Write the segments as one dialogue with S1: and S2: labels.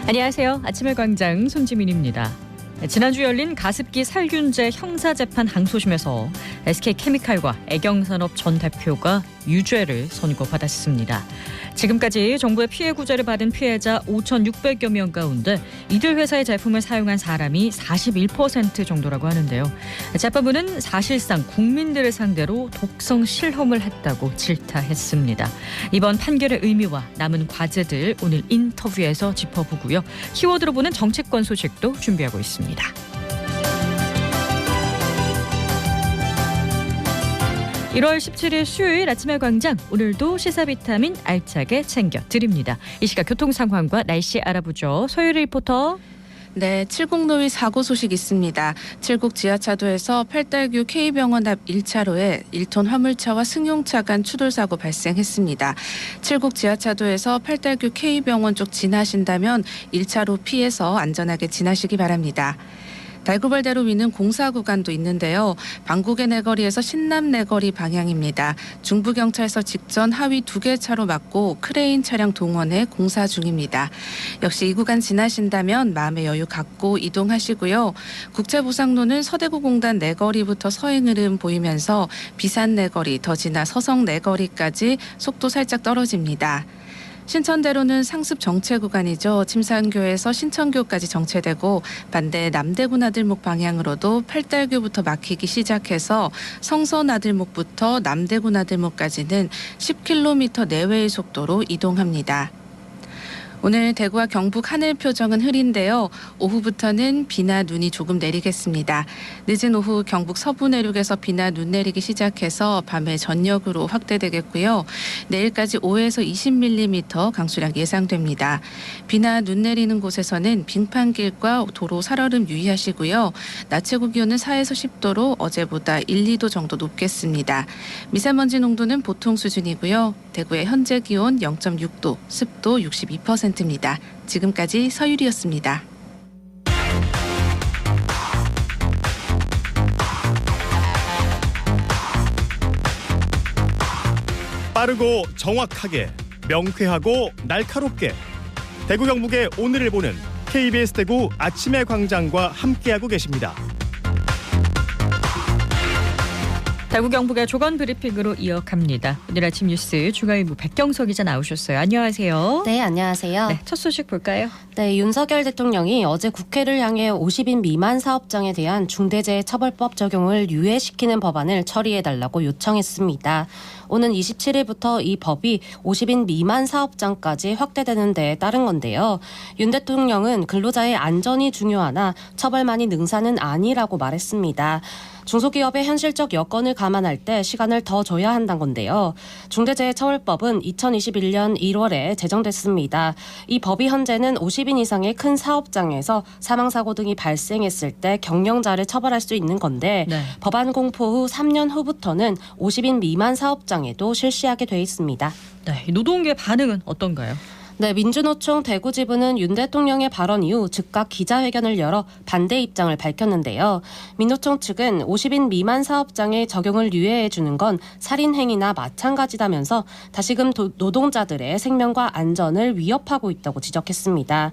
S1: 안녕하세요. 아침의 광장 손지민입니다. 지난주 열린 가습기 살균제 형사재판 항소심에서 SK케미칼과 애경산업 전 대표가 유죄를 선고받았습니다. 지금까지 정부의 피해 구제를 받은 피해자 5,600여 명 가운데 이들 회사의 제품을 사용한 사람이 41% 정도라고 하는데요. 재판부는 사실상 국민들을 상대로 독성 실험을 했다고 질타했습니다. 이번 판결의 의미와 남은 과제들 오늘 인터뷰에서 짚어보고요. 키워드로 보는 정치권 소식도 준비하고 있습니다. 1월 17일 수요일 아침의 광장, 오늘도 시사비타민 알차게 챙겨드립니다. 이 시각 교통 상황과 날씨 알아보죠. 소유리 리포터.
S2: 네, 칠곡노위 사고 소식 있습니다. 칠곡 지하차도에서 팔달교 K병원 앞 1차로에 1톤 화물차와 승용차 간 추돌사고 발생했습니다. 칠곡 지하차도에서 팔달교 K병원 쪽 지나신다면 1차로 피해서 안전하게 지나시기 바랍니다. 달구벌대로 위는 공사 구간도 있는데요. 방곡의 내거리에서 신남 내거리 방향입니다. 중부경찰서 직전 하위 2개 차로 막고 크레인 차량 동원해 공사 중입니다. 역시 이 구간 지나신다면 마음의 여유 갖고 이동하시고요. 국제보상로는 서대구공단 내거리부터 서행흐름 보이면서 비산 내거리 더 지나 서성 내거리까지 속도 살짝 떨어집니다. 신천대로는 상습 정체 구간이죠. 침산교에서 신천교까지 정체되고 반대 남대구 나들목 방향으로도 팔달교부터 막히기 시작해서 성서 나들목부터 남대구 나들목까지는 10km 내외의 속도로 이동합니다. 오늘 대구와 경북 하늘 표정은 흐린데요. 오후부터는 비나 눈이 조금 내리겠습니다. 늦은 오후 경북 서부 내륙에서 비나 눈 내리기 시작해서 밤에 전역으로 확대되겠고요. 내일까지 5에서 20mm 강수량 예상됩니다. 비나 눈 내리는 곳에서는 빙판길과 도로 살얼음 유의하시고요. 낮 최고 기온은 4에서 10도로 어제보다 1, 2도 정도 높겠습니다. 미세먼지 농도는 보통 수준이고요. 대구의 현재 기온 0.6도, 습도 62%입니다. 지금까지 서유리였습니다.
S3: 빠르고 정확하게, 명쾌하고 날카롭게 대구 경북의 오늘을 보는 KBS 대구 아침의 광장과 함께하고 계십니다.
S1: 대구 경북의 조건 브리핑으로 이어갑니다. 오늘 아침 뉴스 중앙일보 백경석 기자 나오셨어요. 안녕하세요.
S4: 네, 안녕하세요.
S1: 네, 첫 소식 볼까요?
S4: 네, 윤석열 대통령이 어제 국회를 향해 50인 미만 사업장에 대한 중대재해처벌법 적용을 유예시키는 법안을 처리해달라고 요청했습니다. 오는 27일부터 이 법이 50인 미만 사업장까지 확대되는 데에 따른 건데요. 윤 대통령은 근로자의 안전이 중요하나 처벌만이 능사는 아니라고 말했습니다. 중소기업의 현실적 여건을 감안할 때 시간을 더 줘야 한다는 건데요. 중대재해처벌법은 2021년 1월에 제정됐습니다. 이 법이 현재는 50인 이상의 큰 사업장에서 사망사고 등이 발생했을 때 경영자를 처벌할 수 있는 건데
S1: 네.
S4: 법안 공포 후 3년 후부터는 50인 미만 사업장에도 실시하게 돼 있습니다.
S1: 네, 노동계 반응은 어떤가요?
S4: 네, 민주노총 대구지부는 윤 대통령의 발언 이후 즉각 기자회견을 열어 반대 입장을 밝혔는데요. 민노총 측은 50인 미만 사업장에 적용을 유예해 주는 건 살인행위나 마찬가지다면서 다시금 노동자들의 생명과 안전을 위협하고 있다고 지적했습니다.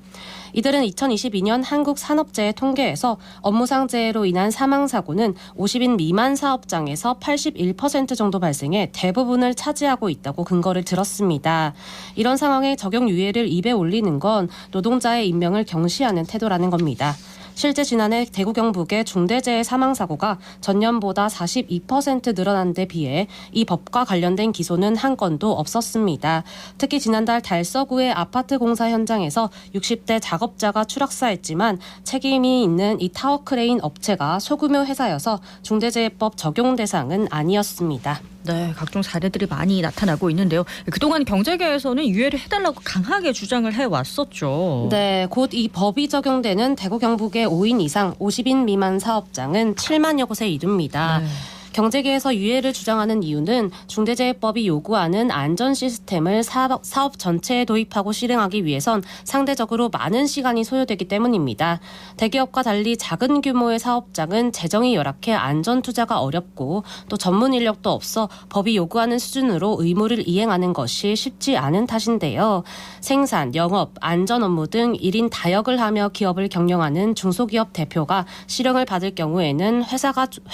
S4: 이들은 2022년 한국산업재해 통계에서 업무상 재해로 인한 사망사고는 50인 미만 사업장에서 81% 정도 발생해 대부분을 차지하고 있다고 근거를 들었습니다. 이런 상황에 적용 유예를 입에 올리는 건 노동자의 인명을 경시하는 태도라는 겁니다. 실제 지난해 대구 경북의 중대재해 사망사고가 전년보다 42% 늘어난 데 비해 이 법과 관련된 기소는 한 건도 없었습니다. 특히 지난달 달서구의 아파트 공사 현장에서 60대 작업자가 추락사했지만 책임이 있는 이 타워크레인 업체가 소규모 회사여서 중대재해법 적용 대상은 아니었습니다.
S1: 네, 각종 사례들이 많이 나타나고 있는데요. 그동안 경제계에서는 유예를 해달라고 강하게 주장을 해왔었죠.
S4: 네, 곧 이 법이 적용되는 대구 경북의 5인 이상 50인 미만 사업장은 7만여 곳에 이릅니다.
S1: 네.
S4: 경제계에서 유예를 주장하는 이유는 중대재해법이 요구하는 안전 시스템을 사업 전체에 도입하고 실행하기 위해선 상대적으로 많은 시간이 소요되기 때문입니다. 대기업과 달리 작은 규모의 사업장은 재정이 열악해 안전 투자가 어렵고 또 전문 인력도 없어 법이 요구하는 수준으로 의무를 이행하는 것이 쉽지 않은 탓인데요. 생산, 영업, 안전 업무 등 1인 다역을 하며 기업을 경영하는 중소기업 대표가 실형을 받을 경우에는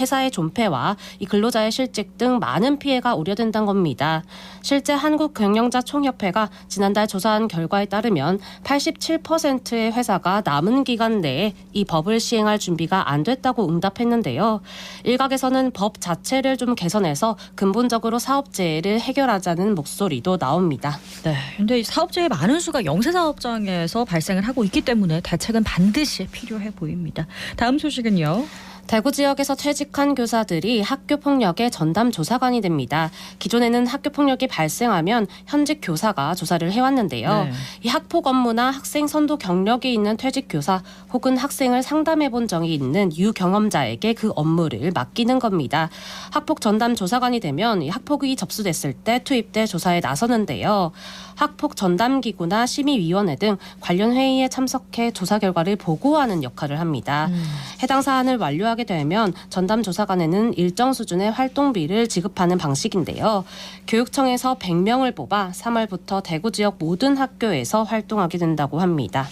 S4: 회사의 존폐와 이 근로자의 실직 등 많은 피해가 우려된다는 겁니다. 실제 한국경영자총협회가 지난달 조사한 결과에 따르면 87%의 회사가 남은 기간 내에 이 법을 시행할 준비가 안 됐다고 응답했는데요. 일각에서는 법 자체를 좀 개선해서 근본적으로 사업재해를 해결하자는 목소리도 나옵니다.
S1: 네, 근데 이 사업재해 많은 수가 영세사업장에서 발생을 하고 있기 때문에 대책은 반드시 필요해 보입니다. 다음 소식은요.
S4: 대구 지역에서 퇴직한 교사들이 학교폭력의 전담 조사관이 됩니다. 기존에는 학교폭력이 발생하면 현직 교사가 조사를 해왔는데요.
S1: 네.
S4: 이 학폭 업무나 학생 선도 경력이 있는 퇴직 교사 혹은 학생을 상담해 본 적이 있는 유경험자에게 그 업무를 맡기는 겁니다. 학폭 전담 조사관이 되면 이 학폭이 접수됐을 때 투입돼 조사에 나서는데요. 학폭 전담기구나 심의위원회 등 관련 회의에 참석해 조사 결과를 보고하는 역할을 합니다. 해당 사안을 완료하게 되면 전담 조사관에는 일정 수준의 활동비를 지급하는 방식인데요. 교육청에서 100명을 뽑아 3월부터 대구 지역 모든 학교에서 활동하게 된다고 합니다.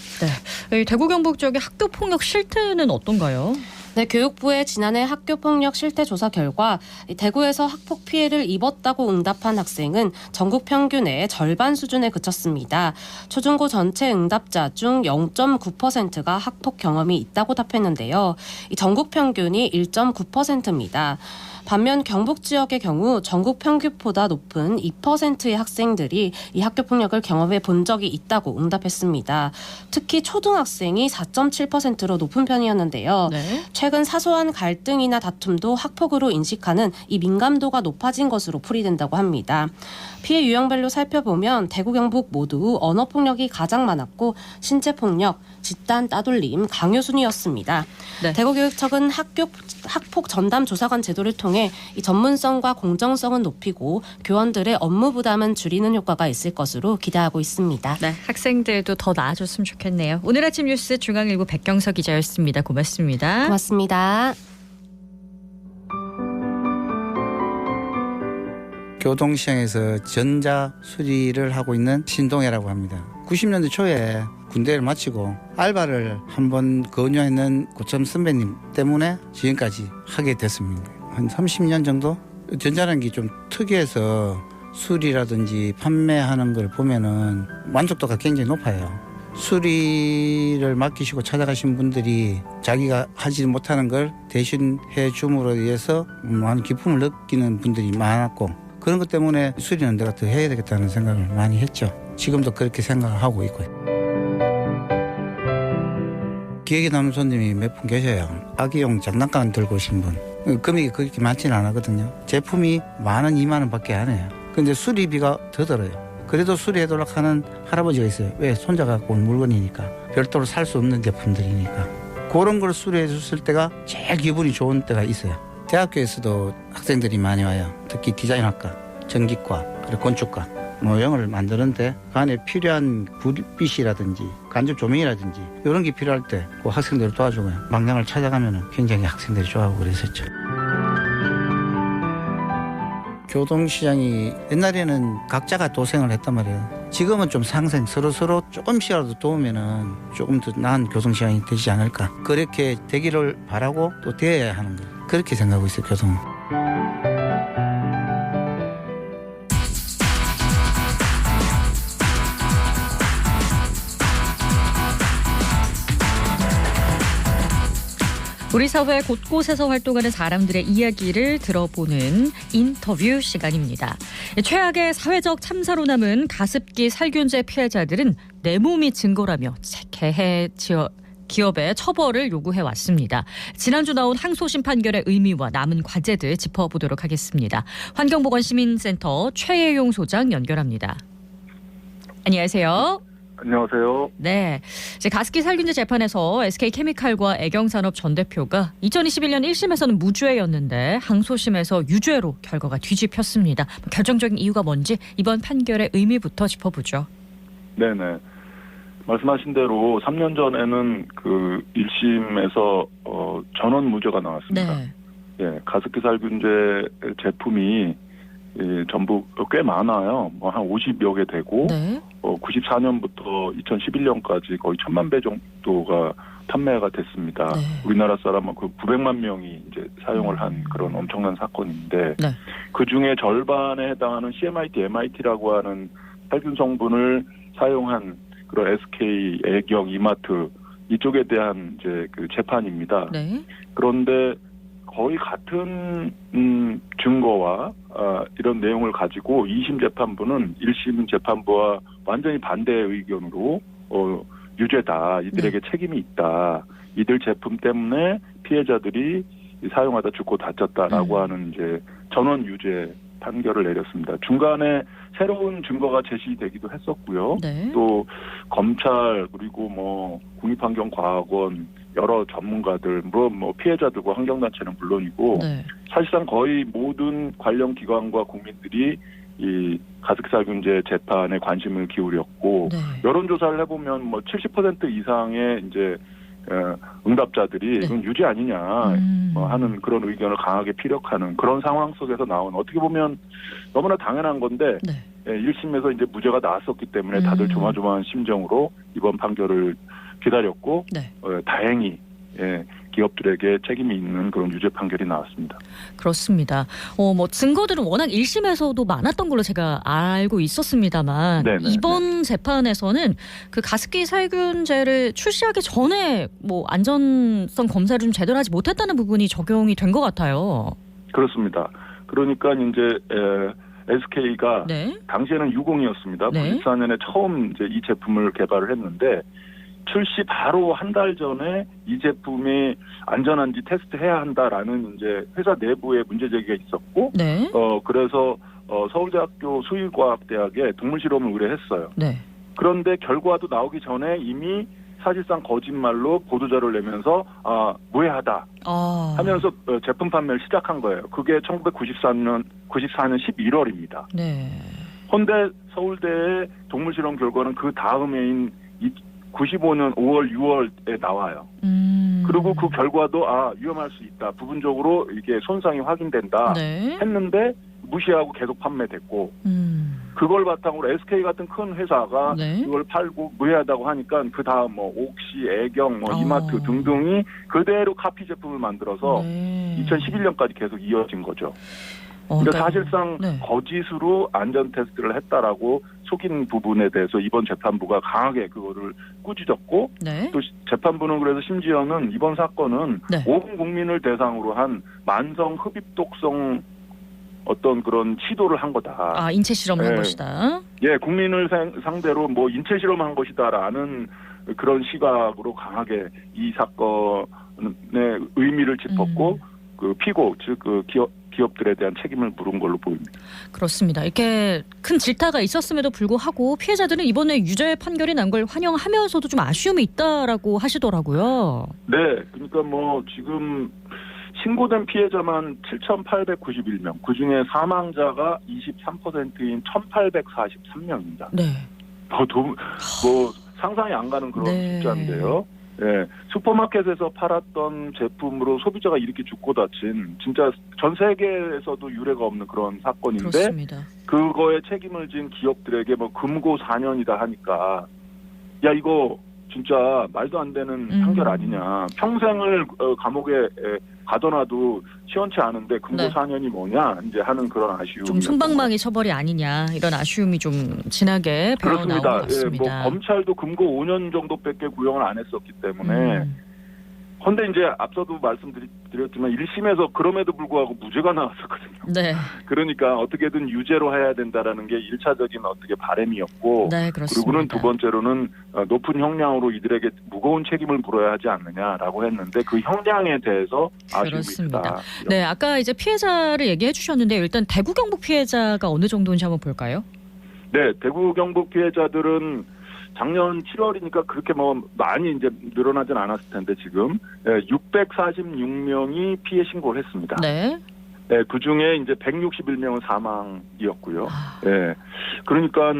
S1: 네, 대구 경북 지역의 학교폭력 실태는 어떤가요?
S4: 네, 교육부의 지난해 학교폭력 실태 조사 결과 대구에서 학폭 피해를 입었다고 응답한 학생은 전국 평균의 절반 수준에 그쳤습니다. 초중고 전체 응답자 중 0.9%가 학폭 경험이 있다고 답했는데요. 이 전국 평균이 1.9%입니다. 반면 경북 지역의 경우 전국 평균보다 높은 2%의 학생들이 이 학교폭력을 경험해 본 적이 있다고 응답했습니다. 특히 초등학생이 4.7%로 높은 편이었는데요.
S1: 네.
S4: 최근 사소한 갈등이나 다툼도 학폭으로 인식하는 이 민감도가 높아진 것으로 풀이된다고 합니다. 피해 유형별로 살펴보면 대구 경북 모두 언어폭력이 가장 많았고 신체폭력, 집단 따돌림, 강요 순이었습니다.
S1: 네.
S4: 대구교육청은 학폭 전담 조사관 제도를 통해 이 전문성과 공정성은 높이고 교원들의 업무 부담은 줄이는 효과가 있을 것으로 기대하고 있습니다.
S1: 네, 학생들도 더 나아졌으면 좋겠네요. 오늘 아침 뉴스 중앙일보 백경서 기자였습니다. 고맙습니다.
S4: 고맙습니다.
S5: 교동시장에서 전자 수리를 하고 있는 신동해라고 합니다. 90년대 초에 군대를 마치고 알바를 한번 권유했는 고참 선배님 때문에 지금까지 하게 됐습니다. 한 30년 정도? 전자라는 게 좀 특이해서 수리라든지 판매하는 걸 보면은 만족도가 굉장히 높아요. 수리를 맡기시고 찾아가신 분들이 자기가 하지 못하는 걸 대신 해줌으로 인해서 많은 기쁨을 느끼는 분들이 많았고 그런 것 때문에 수리는 내가 더 해야 되겠다는 생각을 많이 했죠. 지금도 그렇게 생각을 하고 있고요. 기억에 남는 손님이 몇 분 계셔요. 아기용 장난감 들고 오신 분. 금액이 그렇게 많지는 않거든요. 제품이 10,000원, 20,000원 밖에 안 해요. 근데 수리비가 더 들어요. 그래도 수리해달라고 하는 할아버지가 있어요. 왜? 손자 갖고 온 물건이니까. 별도로 살 수 없는 제품들이니까. 그런 걸 수리해 줬을 때가 제일 기분이 좋은 때가 있어요. 대학교에서도 학생들이 많이 와요. 특히 디자인학과, 전기과, 그리고 건축과 모형을 만드는데 그 안에 필요한 불빛이라든지 간접 조명이라든지 이런 게 필요할 때 그 학생들을 도와주고요. 망장을 찾아가면 굉장히 학생들이 좋아하고 그랬었죠. 교동시장이 옛날에는 각자가 도생을 했단 말이에요. 지금은 좀 상생, 서로 조금씩이라도 도우면은 조금 더 나은 교동시장이 되지 않을까. 그렇게 되기를 바라고 또 되어야 하는 거예요. 그렇게 생각하고 있어요, 교동은.
S1: 우리 사회 곳곳에서 활동하는 사람들의 이야기를 들어보는 인터뷰 시간입니다. 최악의 사회적 참사로 남은 가습기 살균제 피해자들은 내 몸이 증거라며 개해 기업의 처벌을 요구해 왔습니다. 지난주 나온 항소심 판결의 의미와 남은 과제들 짚어보도록 하겠습니다. 환경보건시민센터 최예용 소장 연결합니다. 안녕하세요.
S6: 안녕하세요.
S1: 네, 이제 가습기 살균제 재판에서 SK케미칼과 애경산업 전 대표가 2021년 1심에서는 무죄였는데 항소심에서 유죄로 결과가 뒤집혔습니다. 결정적인 이유가 뭔지 이번 판결의 의미부터 짚어보죠.
S6: 네네. 말씀하신 대로 3년 전에는 그 1심에서 전원 무죄가 나왔습니다.
S1: 네.
S6: 예, 가습기 살균제 제품이 전부 꽤 많아요. 뭐 한 50여 개 되고,
S1: 네.
S6: 94년부터 2011년까지 거의 1,000만 배 정도가 판매가 됐습니다.
S1: 네.
S6: 우리나라 사람은 그 900만 명이 이제 사용을 한 그런 엄청난 사건인데,
S1: 네.
S6: 그 중에 절반에 해당하는 CMIT, MIT라고 하는 살균 성분을 사용한 그런 SK, 애경, 이마트 이쪽에 대한 이제 그 재판입니다.
S1: 네.
S6: 그런데 거의 같은 증거와 이런 내용을 가지고 2심 재판부는 1심 재판부와 완전히 반대의 의견으로 유죄다. 이들에게 책임이 있다. 이들 제품 때문에 피해자들이 사용하다 죽고 다쳤다라고 하는 이제 전원 유죄 판결을 내렸습니다. 중간에 새로운 증거가 제시되기도 했었고요.
S1: 네.
S6: 또 검찰 그리고 뭐 국립환경과학원 여러 전문가들 물론 뭐 피해자들과 환경단체는 물론이고
S1: 네.
S6: 사실상 거의 모든 관련 기관과 국민들이 이 가습기살균제 재판에 관심을 기울였고
S1: 네.
S6: 여론조사를 해보면 뭐 70% 이상의 이제 응답자들이
S1: 네.
S6: 이건 유죄 아니냐 하는 그런 의견을 강하게 피력하는 그런 상황 속에서 나온 어떻게 보면 너무나 당연한 건데
S1: 네.
S6: 1심에서 이제 무죄가 나왔었기 때문에 다들 조마조마한 심정으로 이번 판결을 기다렸고
S1: 네.
S6: 다행히 기업들에게 책임이 있는 그런 유죄 판결이 나왔습니다.
S1: 그렇습니다. 뭐 증거들은 워낙 1심에서도 많았던 걸로 제가 알고 있었습니다만
S6: 네네,
S1: 이번 재판에서는 그 가습기 살균제를 출시하기 전에 뭐 안전성 검사를 좀 제대로 하지 못했다는 부분이 적용이 된 것 같아요.
S6: 그렇습니다. 그러니까 이제 SK가
S1: 네.
S6: 당시에는 유공이었습니다.
S1: 네.
S6: 94년에 처음 이제 이 제품을 개발을 했는데 출시 바로 한 달 전에 이 제품이 안전한지 테스트해야 한다라는 이제 회사 내부에 문제 제기가 있었고,
S1: 네.
S6: 그래서 서울대학교 수의과학대학에 동물 실험을 의뢰했어요.
S1: 네.
S6: 그런데 결과도 나오기 전에 이미 사실상 거짓말로 보도자료를 내면서 무해하다 하면서 제품 판매를 시작한 거예요. 그게 1994년 11월입니다.
S1: 네.
S6: 헌데 서울대의 동물 실험 결과는 그 다음해인 95년 5월, 6월에 나와요. 그리고 그 결과도 위험할 수 있다. 부분적으로 이게 손상이 확인된다.
S1: 네.
S6: 했는데 무시하고 계속 판매됐고 그걸 바탕으로 SK 같은 큰 회사가
S1: 네.
S6: 이걸 팔고 무해하다고 하니까 그 다음 뭐 옥시, 애경, 이마트 등등이 그대로 카피 제품을 만들어서
S1: 네.
S6: 2011년까지 계속 이어진 거죠.
S1: 그러니까
S6: 사실상
S1: 네.
S6: 거짓으로 안전 테스트를 했다라고 속인 부분에 대해서 이번 재판부가 강하게 그거를 꾸짖었고
S1: 네.
S6: 또 재판부는 그래서 심지어는 이번 사건은
S1: 네.
S6: 온 국민을 대상으로 한 만성 흡입독성 어떤 그런 시도를 한 거다.
S1: 인체 실험을 한
S6: 네.
S1: 것이다.
S6: 예, 국민을 상대로 뭐 인체 실험한 것이다라는 그런 시각으로 강하게 이 사건의 의미를 짚었고 그 피고 즉 그 기업들에 대한 책임을 물은 걸로 보입니다.
S1: 그렇습니다. 이렇게 큰 질타가 있었음에도 불구하고 피해자들은 이번에 유죄 판결이 난 걸 환영하면서도 좀 아쉬움이 있다라고 하시더라고요.
S6: 네, 그러니까 뭐 지금 신고된 피해자만 7,891명, 그중에 사망자가 23%인 1,843명입니다.
S1: 네.
S6: 뭐 상상이 안 가는 그런
S1: 네.
S6: 숫자인데요. 예, 슈퍼마켓에서 팔았던 제품으로 소비자가 이렇게 죽고 다친 진짜 전 세계에서도 유례가 없는 그런 사건인데
S1: 그렇습니다.
S6: 그거에 책임을 진 기업들에게 뭐 금고 4년이다 하니까 야 이거 진짜 말도 안 되는 판결 아니냐. 평생을 감옥에 가둬놔도 시원치 않은데 금고
S1: 네.
S6: 4년이 뭐냐 이제 하는 그런 아쉬움이
S1: 좀 솜방망이 처벌이 아니냐 이런 아쉬움이 좀 진하게 배어나온 것
S6: 그렇습니다.
S1: 같습니다.
S6: 예, 뭐 검찰도 금고 5년 정도밖에 구형을 안 했었기 때문에 그런데 이제 앞서도 말씀드렸지만 1심에서 그럼에도 불구하고 무죄가 나왔었거든요.
S1: 네.
S6: 그러니까 어떻게든 유죄로 해야 된다라는 게 1차적인 어떻게 바람이었고
S1: 네, 그렇습니다.
S6: 그리고는 두 번째로는 높은 형량으로 이들에게 무거운 책임을 물어야 하지 않느냐라고 했는데 그 형량에 대해서 아쉬움이
S1: 그렇습니다.
S6: 있다.
S1: 네, 아까 이제 피해자를 얘기해 주셨는데 일단 대구 경북 피해자가 어느 정도인지 한번 볼까요?
S6: 네, 대구 경북 피해자들은 작년 7월이니까 그렇게 뭐 많이 이제 늘어나진 않았을 텐데 지금 646명이 피해 신고를 했습니다.
S1: 네.
S6: 네, 그 중에 이제 161명은 사망이었고요. 네, 그러니까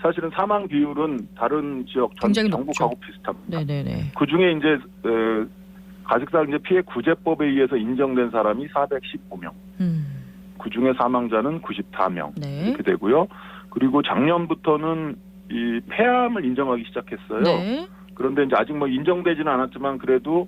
S6: 사실은 사망 비율은 다른 지역
S1: 굉장히
S6: 전국하고
S1: 높죠.
S6: 비슷합니다.
S1: 네네네.
S6: 그 중에 이제 가족사항제 피해 구제법에 의해서 인정된 사람이 415명. 그 중에 사망자는 94명
S1: 네.
S6: 이렇게 되고요. 그리고 작년부터는 이 폐암을 인정하기 시작했어요.
S1: 네.
S6: 그런데 이제 아직 뭐 인정되지는 않았지만 그래도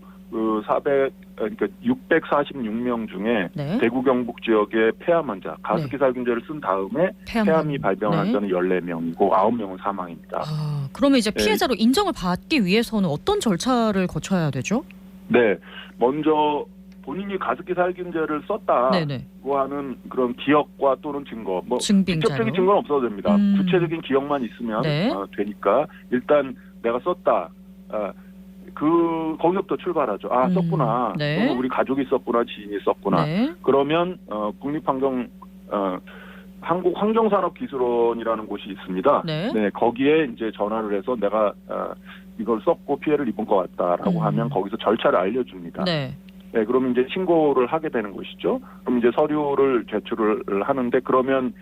S6: 그러니까 646명 중에
S1: 네.
S6: 대구 경북 지역의 폐암 환자, 가습기 살균제를 쓴 다음에 폐암이 발병한 환자는 14명이고 9명은 사망입니다.
S1: 아, 그러면 이제 피해자로 인정을 받기 위해서는 어떤 절차를 거쳐야 되죠?
S6: 네, 먼저 본인이 가습기 살균제를 썼다고
S1: 네네.
S6: 하는 그런 기억과 또는 증거, 뭐
S1: 증빙
S6: 직접적인
S1: 자료.
S6: 증거는 없어도 됩니다. 구체적인 기억만 있으면
S1: 네.
S6: 되니까 일단 내가 썼다. 거기서부터 출발하죠. 썼구나.
S1: 네.
S6: 또는 우리 가족이 썼구나, 지인이 썼구나.
S1: 네.
S6: 그러면 한국환경산업기술원이라는 곳이 있습니다.
S1: 네.
S6: 네, 거기에 이제 전화를 해서 내가 이걸 썼고 피해를 입은 것 같다라고 하면 거기서 절차를 알려줍니다.
S1: 네.
S6: 네, 그러면 이제 신고를 하게 되는 것이죠. 그럼 이제 서류를 제출을 하는데 그러면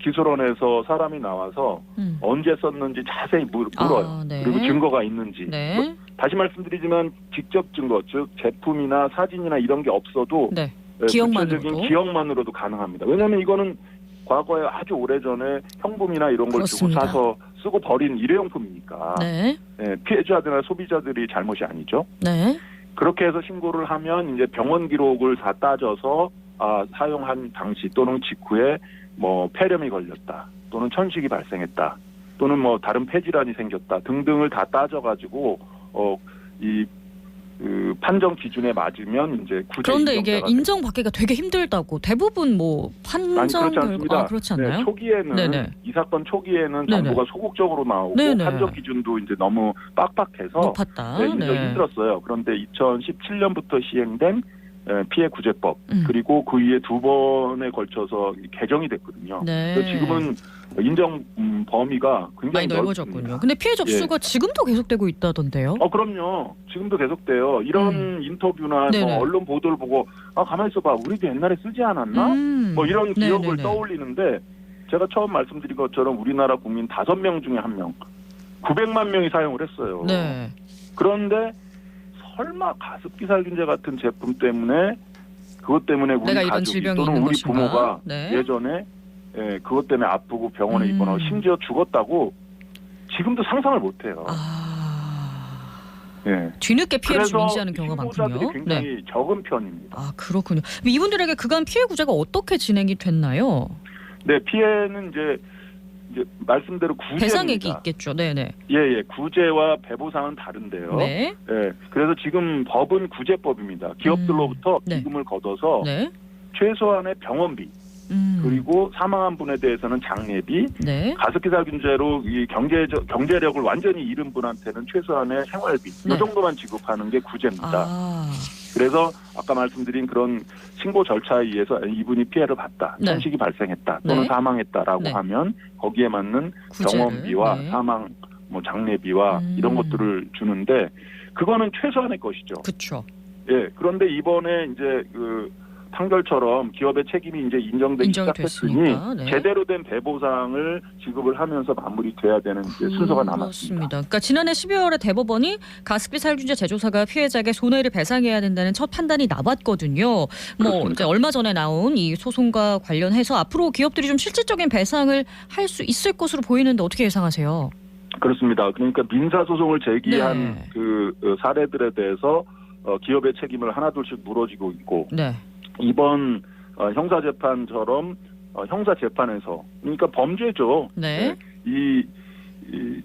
S6: 기술원에서 사람이 나와서 언제 썼는지 자세히 물어요.
S1: 아, 네.
S6: 그리고 증거가 있는지.
S1: 네.
S6: 다시 말씀드리지만 직접 증거, 즉 제품이나 사진이나 이런 게 없어도
S1: 네.
S6: 구체적인
S1: 기억만으로도?
S6: 기억만으로도 가능합니다. 왜냐하면 이거는 과거에 아주 오래전에 형품이나 이런 걸 주고
S1: 그렇습니다.
S6: 사서 쓰고 버린 일회용품이니까
S1: 네.
S6: 피해자들이나 소비자들이 잘못이 아니죠.
S1: 네.
S6: 그렇게 해서 신고를 하면 이제 병원 기록을 다 따져서 사용한 당시 또는 직후에 뭐 폐렴이 걸렸다 또는 천식이 발생했다 또는 뭐 다른 폐질환이 생겼다 등등을 다 따져가지고 그 판정 기준에 맞으면 이제 구제
S1: 그런데 이게
S6: 인정자가
S1: 인정받기가 되게 힘들다고 대부분 뭐 판정
S6: 그렇지 않습니다.
S1: 그렇지 않나요?
S6: 네, 초기에는
S1: 네네.
S6: 이 사건 초기에는
S1: 네네.
S6: 정부가 소극적으로 나오고
S1: 네네.
S6: 판정 기준도 이제 너무 빡빡해서
S1: 높았다.
S6: 힘들었어요. 그런데 2017년부터 시행된 피해 구제법 그리고 그 이후에 2번에 걸쳐서 개정이 됐거든요.
S1: 네.
S6: 그래서 지금은 인정 범위가 굉장히
S1: 많이 넓어졌군요.
S6: 넓습니다.
S1: 근데 피해 접수가 지금도 계속되고 있다던데요?
S6: 그럼요. 지금도 계속돼요. 이런 인터뷰나
S1: 네네.
S6: 뭐 언론 보도를 보고 가만히 있어봐. 우리도 옛날에 쓰지 않았나? 뭐 이런 기억을
S1: 네네네.
S6: 떠올리는데 제가 처음 말씀드린 것처럼 우리나라 국민 5명 중에 1명 900만 명이 사용을 했어요.
S1: 네.
S6: 그런데 설마 가습기 살균제 같은 제품 때문에 그것 때문에 우리
S1: 내가 이런
S6: 가족이
S1: 질병이
S6: 또는
S1: 있는
S6: 우리
S1: 것인가?
S6: 부모가
S1: 네.
S6: 예전에 그것 때문에 아프고 병원에 입원하고 심지어 죽었다고 지금도 상상을 못해요.
S1: 뒤늦게 피해를 좀
S6: 그래서
S1: 인지하는 경우가 많군요.
S6: 신고자들이 굉장히 적은 편입니다.
S1: 그렇군요. 이분들에게 그간 피해 구제가 어떻게 진행이 됐나요?
S6: 네, 피해는 이제 말씀대로 구제입니다.
S1: 배상액이 있겠죠. 네네.
S6: 예, 구제와 배보상은 다른데요.
S1: 네.
S6: 그래서 지금 법은 구제법입니다. 기업들로부터 기금을 걷어서
S1: 네.
S6: 최소한의 병원비 그리고 사망한 분에 대해서는 장례비,
S1: 네.
S6: 가습기 살균제로 이 경제력을 완전히 잃은 분한테는 최소한의 생활비 이 정도만 지급하는 게 구제입니다. 그래서 아까 말씀드린 그런 신고 절차에 의해서 이분이 피해를 봤다, 천식이 발생했다 또는 사망했다라고 하면 거기에 맞는
S1: 구제를,
S6: 병원비와 사망, 뭐 장례비와 이런 것들을 주는데 그거는 최소한의 것이죠.
S1: 그렇죠.
S6: 그런데 이번에 이제 그 판결처럼 기업의 책임이 이제 인정되기 시작했으니 제대로 된 배보상을 지급을 하면서 마무리돼야 되는 이제 순서가 남았습니다.
S1: 그러니까 지난해 12월에 대법원이 가습기 살균제 제조사가 피해자에게 손해를 배상해야 된다는 첫 판단이 나왔거든요. 이제 얼마 전에 나온 이 소송과 관련해서 앞으로 기업들이 좀 실질적인 배상을 할 수 있을 것으로 보이는데 어떻게 예상하세요? 그렇습니다.
S6: 그러니까 민사 소송을 제기한 그 사례들에 대해서 기업의 책임을 하나둘씩 물어지고 있고. 이번 형사재판처럼 형사재판에서 그러니까 범죄죠. 이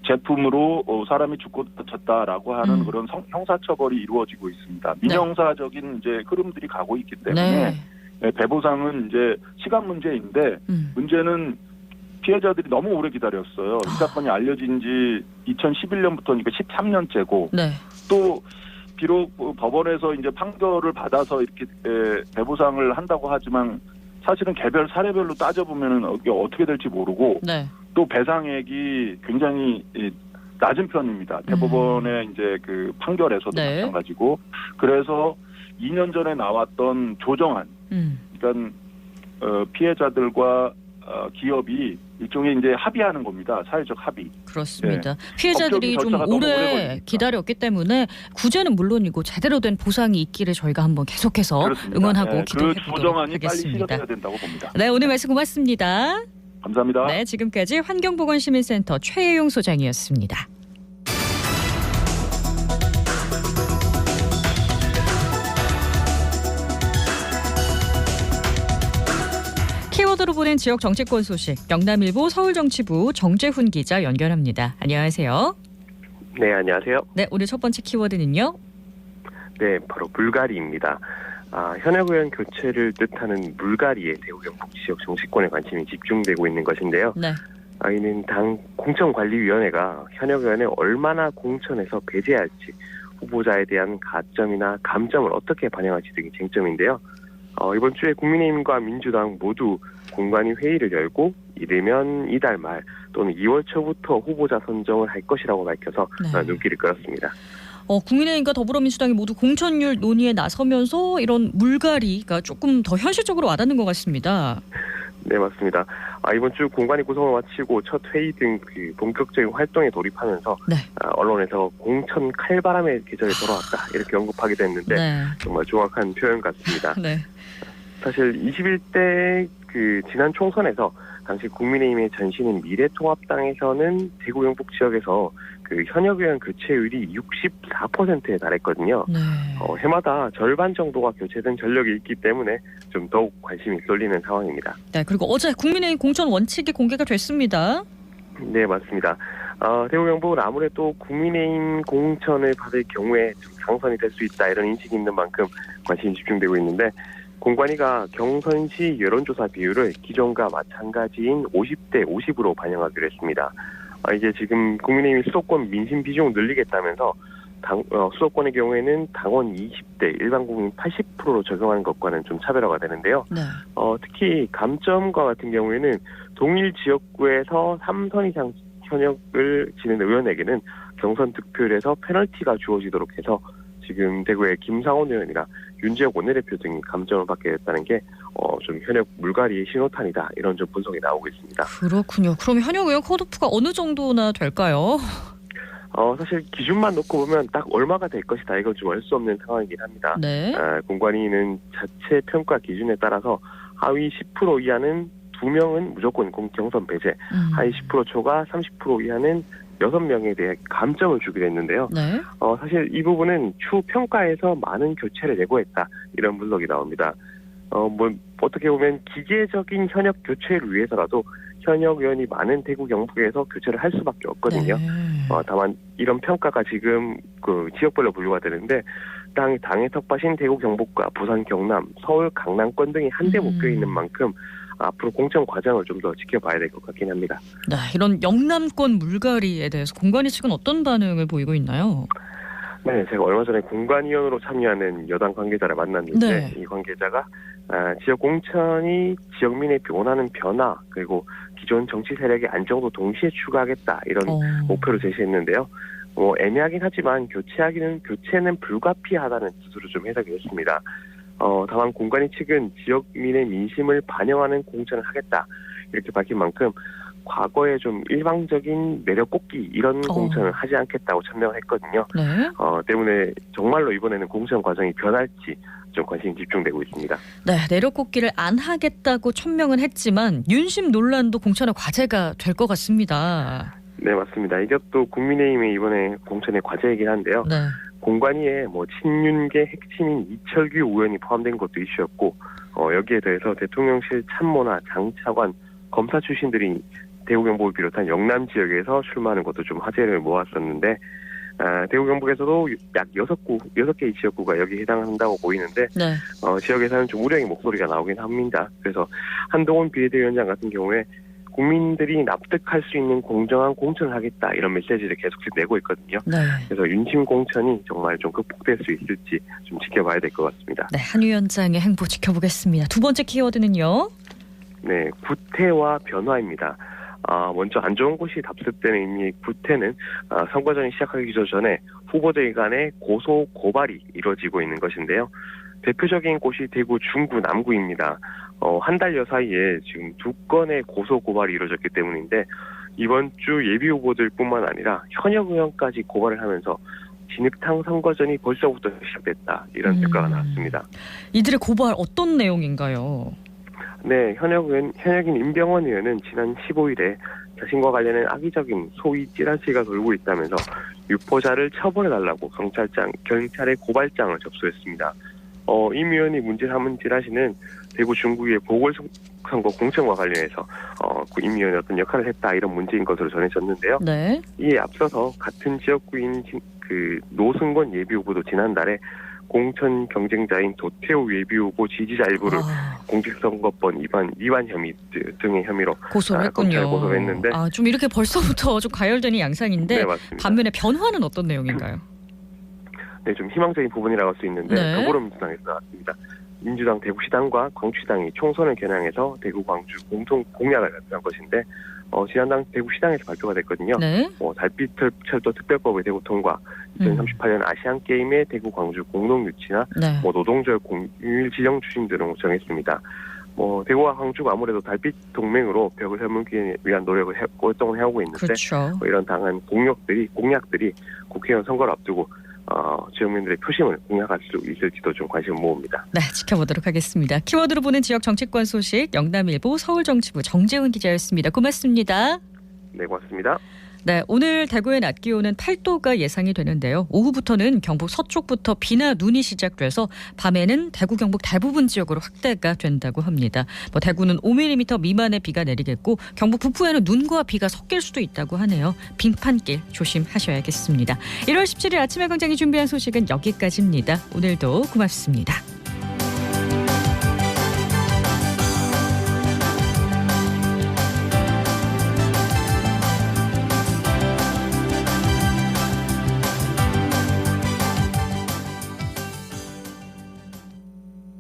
S6: 제품으로 사람이 죽고 다쳤다라고 하는 그런 형사처벌이 이루어지고 있습니다. 민형사적인 이제 흐름들이 가고 있기 때문에 배보상은 이제 시간 문제인데 문제는 피해자들이 너무 오래 기다렸어요. 이 사건이 알려진 지 2011년부터니까 13년째고 또 비록 법원에서 이제 판결을 받아서 이렇게 배보상을 한다고 하지만 사실은 개별 사례별로 따져보면은 이게 어떻게 될지 모르고 또 배상액이 굉장히 낮은 편입니다. 대법원의 이제 그 판결에서도
S1: 네.
S6: 마찬가지고 그래서 2년 전에 나왔던 조정안, 그러니까 피해자들과 기업이 일종의 이제 합의하는 겁니다. 사회적 합의.
S1: 그렇습니다. 피해자들이 좀
S6: 절차가 너무 오래
S1: 오래
S6: 걸리니까.
S1: 기다렸기 때문에 구제는 물론이고 제대로 된 보상이 있기를 저희가 한번 계속해서
S6: 그렇습니다.
S1: 응원하고
S6: 네,
S1: 기도해
S6: 그
S1: 보도록
S6: 조정안이 빨리
S1: 하겠습니다.
S6: 실현해야 된다고 봅니다.
S1: 네, 오늘 말씀 고맙습니다.
S6: 감사합니다.
S1: 네, 지금까지 환경보건시민센터 최혜용 소장이었습니다. 키워드로 보낸 지역 정치권 소식, 영남일보 서울정치부 정재훈 기자 연결합니다. 안녕하세요.
S7: 네, 안녕하세요.
S1: 네, 오늘 첫 번째 키워드는요.
S7: 네, 바로 물갈이입니다. 현역 의원 교체를 뜻하는 물갈이에 대구 경북 지역 정치권의 관심이 집중되고 있는 것인데요.
S1: 네.
S7: 이는 당 공천관리위원회가 현역 의원을 얼마나 공천에서 배제할지, 후보자에 대한 가점이나 감점을 어떻게 반영할지 등이 쟁점인데요. 이번 주에 국민의힘과 민주당 모두 공관위 회의를 열고 이르면 이달 말 또는 2월 초부터 후보자 선정을 할 것이라고 밝혀서
S1: 네.
S7: 눈길을 끌었습니다.
S1: 국민의힘과 더불어민주당이 모두 공천률 논의에 나서면서 이런 물갈이가 조금 더 현실적으로 와닿는 것 같습니다.
S7: 네, 맞습니다. 이번 주 공관위 구성을 마치고 첫 회의 등 그 본격적인 활동에 돌입하면서
S1: 네.
S7: 언론에서 공천 칼바람의 계절이 돌아왔다 이렇게 언급하기도 했는데
S1: 네.
S7: 정말 정확한 표현 같습니다.
S1: 네.
S7: 사실 21대 그 지난 총선에서 당시 국민의힘의 전신인 미래통합당에서는 대구 경북 지역에서 그 현역 의원 교체율이 64%에 달했거든요.
S1: 네.
S7: 해마다 절반 정도가 교체된 전력이 있기 때문에 좀 더욱 관심이 쏠리는 상황입니다.
S1: 네. 그리고 어제 국민의힘 공천 원칙이 공개가 됐습니다.
S7: 네, 맞습니다. 대구 경북은 아무래도 국민의힘 공천을 받을 경우에 좀 당선이 될 수 있다 이런 인식이 있는 만큼 관심이 집중되고 있는데 공관위가 경선 시 여론조사 비율을 기존과 마찬가지인 50대 50으로 반영하기로 했습니다. 이게 지금 국민의힘이 수도권 민심 비중을 늘리겠다면서 수도권의 경우에는 당원 20대, 일반 국민 80%로 적용하는 것과는 좀 차별화가 되는데요.
S1: 네.
S7: 특히 감점과 같은 경우에는 동일 지역구에서 3선 이상 현역을 지낸 의원에게는 경선 득표율에서 페널티가 주어지도록 해서 지금 대구의 김상원 의원이나 윤재혁 원내대표 등이 감점을 받게 됐다는 게 좀 현역 물갈이의 신호탄이다 이런 좀 분석이 나오고 있습니다.
S1: 그렇군요. 그럼 현역 의원 컷오프가 어느 정도나 될까요?
S7: 사실 기준만 놓고 보면 딱 얼마가 될 것이다 이건 좀 알 수 없는 상황이긴 합니다.
S1: 네.
S7: 공관위는 자체 평가 기준에 따라서 하위 10% 이하는 2명은 무조건 경선 배제, 하위 10% 초과 30% 이하는 6명에 대해 감점을 주기로 했는데요.
S1: 네.
S7: 사실 이 부분은 추후 평가에서 많은 교체를 예고했다 이런 분석이 나옵니다. 어떻게 보면 기계적인 현역 교체를 위해서라도 현역 의원이 많은 대구 경북에서 교체를 할 수밖에 없거든요.
S1: 네.
S7: 다만 이런 평가가 지금 그 지역별로 분류가 되는데 당의 텃밭인 대구 경북과 부산 경남, 서울 강남권 등이 한데 묶여 있는 만큼 앞으로 공천 과정을 좀 더 지켜봐야 될 것 같긴 합니다.
S1: 네, 이런 영남권 물갈이에 대해서 공관위 측은 어떤 반응을 보이고 있나요?
S7: 네, 제가 얼마 전에 공관위원으로 참여하는 여당 관계자를 만났는데
S1: 네.
S7: 이 관계자가 지역 공천이 지역민의 원하는 변화 그리고 기존 정치 세력의 안정도 동시에 추가하겠다 이런 목표를 제시했는데요. 애매하긴 하지만 교체는 불가피하다는 뜻으로 좀 해석이 됐습니다. 다만 공관위 측은 지역민의 민심을 반영하는 공천을 하겠다 이렇게 밝힌 만큼 과거에 좀 일방적인 매력 꽂기 이런 공천을 하지 않겠다고 천명을 했거든요.
S1: 네.
S7: 때문에 정말로 이번에는 공천 과정이 변할지 좀 관심이 집중되고 있습니다.
S1: 네, 내려꽂기를 안 하겠다고 천명은 했지만 윤심 논란도 공천의 과제가 될 것 같습니다.
S7: 네, 맞습니다. 이것도 국민의힘의 이번에 공천의 과제이긴 한데요.
S1: 네.
S7: 공관위에 친윤계 핵심인 이철규 의원이 포함된 것도 이슈였고 여기에 대해서 대통령실 참모나 장차관, 검사 출신들이 대구 경북을 비롯한 영남 지역에서 출마하는 것도 좀 화제를 모았었는데 대구 경북에서도 약 6개 지역구가 여기에 해당한다고 보이는데
S1: 네.
S7: 지역에서는 좀 우려의 목소리가 나오긴 합니다. 그래서 한동훈 비례대위원장 같은 경우에 국민들이 납득할 수 있는 공정한 공천을 하겠다 이런 메시지를 계속 내고 있거든요.
S1: 네.
S7: 그래서 윤심 공천이 정말 좀 극복될 수 있을지 좀 지켜봐야 될 것 같습니다.
S1: 네, 한 위원장의 행보 지켜보겠습니다. 두 번째 키워드는요.
S7: 네, 구태와 변화입니다. 먼저 안 좋은 곳이 답습되는 의미의 구태는 선거전이 시작하기 전에 후보들 간의 고소 고발이 이루어지고 있는 것인데요. 대표적인 곳이 대구 중구 남구입니다. 한 달여 사이에 지금 2건의 고소 고발이 이루어졌기 때문인데 이번 주 예비 후보들뿐만 아니라 현역 의원까지 고발을 하면서 진흙탕 선거전이 벌써부터 시작됐다 이런 평가가 나왔습니다.
S1: 이들의 고발 어떤 내용인가요?
S7: 네, 현역인 임병원 의원은 지난 15일에 자신과 관련된 악의적인 소위 찌라시가 돌고 있다면서 유포자를 처벌해달라고 경찰에 고발장을 접수했습니다. 임 의원이 문제 삼은 찌라시는 대구 중구의 보궐선거 공천과 관련해서 임 의원이 어떤 역할을 했다 이런 문제인 것으로 전해졌는데요.
S1: 네.
S7: 이에 앞서서 같은 지역구인 노승권 예비후보도 지난달에 공천 경쟁자인 도태우 예비후보 지지자 일부를 공직선거법 위반 혐의 등의 혐의로
S1: 고소를 했군요.
S7: 검찰에 고소를 했는데
S1: 좀 이렇게 벌써부터 좀 가열되는 양상인데
S7: 네, 맞습니다.
S1: 반면에 변화는 어떤 내용인가요?
S7: 네, 좀 희망적인 부분이라고 할 수 있는데
S1: 네.
S7: 더불어민주당에서 나왔습니다. 민주당 대구시당과 광주시당이 총선을 겨냥해서 대구 광주 공동 공약을 발표한 것인데 지난달 대구시당에서 발표가 됐거든요.
S1: 네.
S7: 달빛철도 특별법의 대구 통과, 2038년 아시안게임의 대구 광주 공동 유치나
S1: 네.
S7: 노동절 공휴일 지정 추진 등을 정했습니다. 대구와 광주가 아무래도 달빛 동맹으로 벽을 세우기 위한 노력을 활동을 해오고 있는데
S1: 그렇죠.
S7: 이런 당한 공약들이 국회의원 선거를 앞두고 지역민들의 표심을 공략할 수 있을지도 좀 관심을 모읍니다.
S1: 네, 지켜보도록 하겠습니다. 키워드로 보는 지역 정치권 소식 영남일보 서울정치부 정재훈 기자였습니다. 고맙습니다.
S7: 네, 고맙습니다.
S1: 네, 오늘 대구의 낮 기온은 8도가 예상이 되는데요. 오후부터는 경북 서쪽부터 비나 눈이 시작돼서 밤에는 대구 경북 대부분 지역으로 확대가 된다고 합니다. 대구는 5mm 미만의 비가 내리겠고 경북 북부에는 눈과 비가 섞일 수도 있다고 하네요. 빙판길 조심하셔야겠습니다. 1월 17일 아침에 광장이 준비한 소식은 여기까지입니다. 오늘도 고맙습니다.